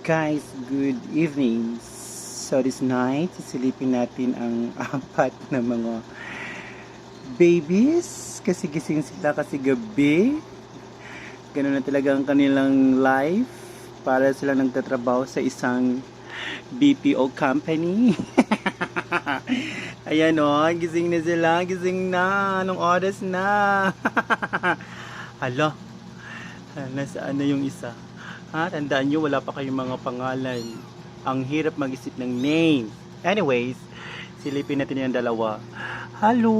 Guys, good evening. So this night, sisilipin natin ang apat na mga babies. Kasi gising sila kasi gabi. Ganun na talaga ang kanilang life. Para sila nagtatrabaho sa isang BPO company. Ayan o, gising na sila. Gising na. Anong oras na? Hala, nasaan na yung isa? Ha, tandaan nyo, wala pa kayong mga pangalan. Ang hirap mag-isip ng name. Anyways, silipin natin yung dalawa. Hello!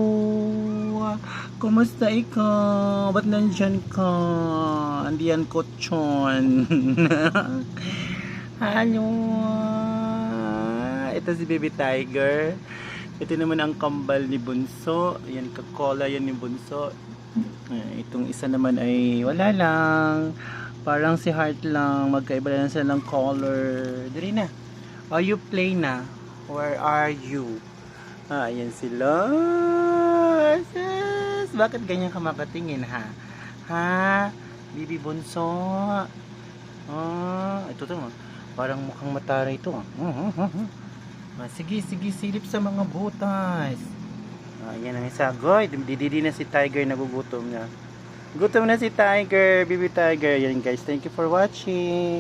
Kumusta ikaw? Ba't nandyan ka? Andiyan ko, Chon. Hello! Ito si Baby Tiger. Ito naman ang kambal ni Bunso. Ayan, kakola yan ni Bunso. Itong isa naman ay wala lang. Parang si Heart lang, magkaiba lang sila ng color. Dali na. Oh, you play na. Where are you? Ayan sila. Sis, bakit ganyan ka makatingin, ha? Ha? Bibi Bunso. Ito to. Parang mukhang matara ito. Sige, silip sa mga butas. Ayan ang isa. Goy, dididi na si Tiger, nagugutom na. Gutom na si Tiger, Baby Tiger. Yan guys, thank you for watching.